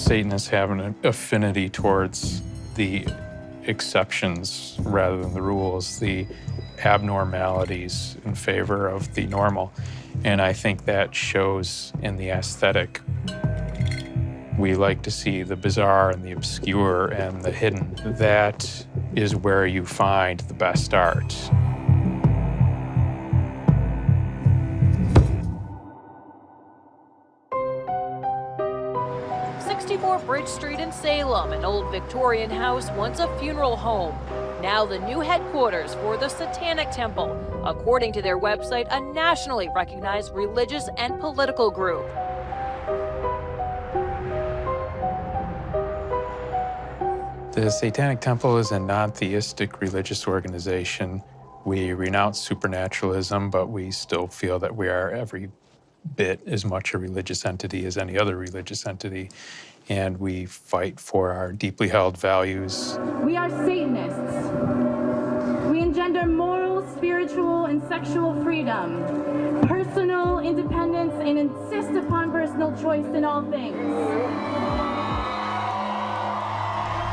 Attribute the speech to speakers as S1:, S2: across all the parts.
S1: Satanists have an affinity towards the exceptions rather than the rules, the abnormalities in favor of the normal. And I think that shows in the aesthetic. We like to see the bizarre and the obscure and the hidden. That is where you find the best art.
S2: Bridge Street in Salem, an old Victorian house, once a funeral home. Now the new headquarters for the Satanic Temple, according to their website, a nationally recognized religious and political group.
S1: The Satanic Temple is a non-theistic religious organization. We renounce supernaturalism, but we still feel that we are every bit as much a religious entity as any other religious entity. And we fight for our deeply held values.
S3: We are Satanists. We engender moral, spiritual, and sexual freedom, personal independence, and insist upon personal choice in all things.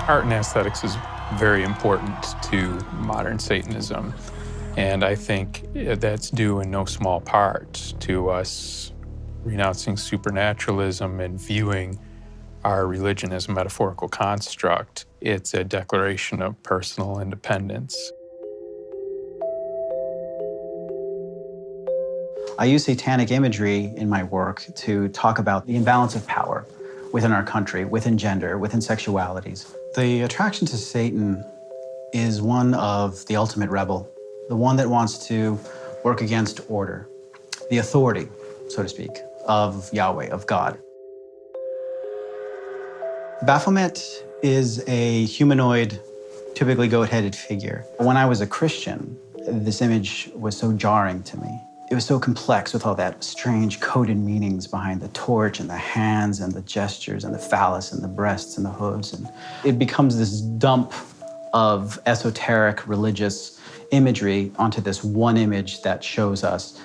S1: Art and aesthetics is very important to modern Satanism. And I think that's due in no small part to us renouncing supernaturalism and viewing our religion as a metaphorical construct. It's a declaration of personal independence.
S4: I use satanic imagery in my work to talk about the imbalance of power within our country, within gender, within sexualities. The attraction to Satan is one of the ultimate rebel, the one that wants to work against order, the authority, so to speak, of Yahweh, of God. Baphomet is a humanoid, typically goat-headed figure. When I was a Christian, this image was so jarring to me. It was so complex with all that strange coded meanings behind the torch and the hands and the gestures and the phallus and the breasts and the hooves. And it becomes this dump of esoteric religious imagery onto this one image that shows us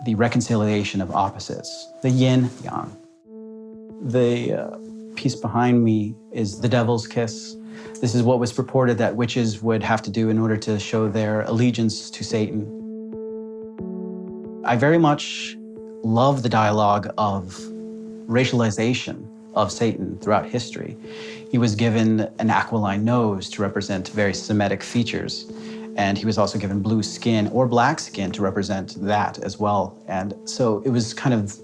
S4: the reconciliation of opposites, the yin, yang. The piece behind me is the devil's kiss. This is what was purported that witches would have to do in order to show their allegiance to Satan. I very much love the dialogue of racialization of Satan throughout history. He was given an aquiline nose to represent very Semitic features, and he was also given blue skin or black skin to represent that as well. And so it was kind of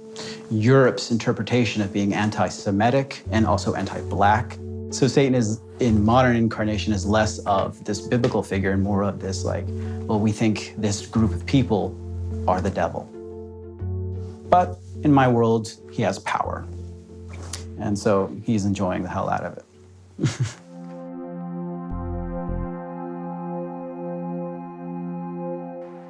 S4: Europe's interpretation of being anti-Semitic and also anti-black. So Satan is, in modern incarnation, is less of this biblical figure and more of this like, well, we think this group of people are the devil. But in my world, he has power. And so he's enjoying the hell out of it.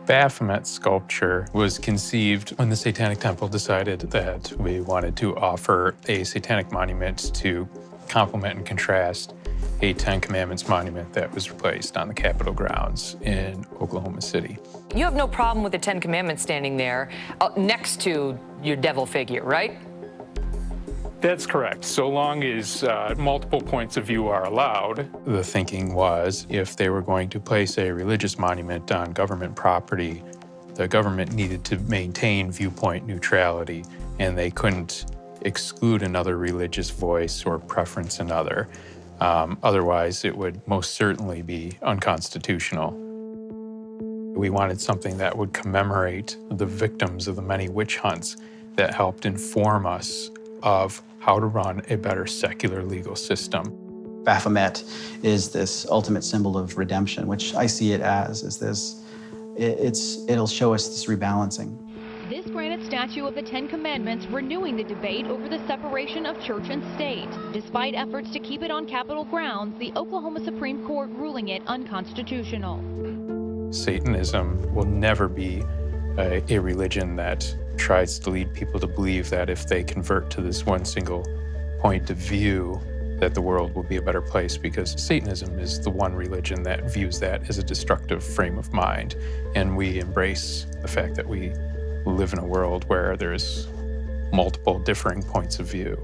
S1: Baphomet sculpture was conceived when the Satanic Temple decided that we wanted to offer a satanic monument to complement and contrast a Ten Commandments monument that was replaced on the Capitol grounds in Oklahoma City.
S5: You have no problem with the Ten Commandments standing there next to your devil figure, right?
S1: That's correct, so long as multiple points of view are allowed. The thinking was if they were going to place a religious monument on government property, the government needed to maintain viewpoint neutrality, and they couldn't exclude another religious voice or preference another. Otherwise, it would most certainly be unconstitutional. We wanted something that would commemorate the victims of the many witch hunts that helped inform us of how to run a better secular legal system.
S4: Baphomet is this ultimate symbol of redemption, which I see it as, it'll show us this rebalancing.
S6: This granite statue of the Ten Commandments renewing the debate over the separation of church and state. Despite efforts to keep it on Capitol grounds, the Oklahoma Supreme Court ruling it unconstitutional.
S1: Satanism will never be a religion that tries to lead people to believe that if they convert to this one single point of view, that the world will be a better place, because Satanism is the one religion that views that as a destructive frame of mind. And we embrace the fact that we live in a world where there's multiple differing points of view.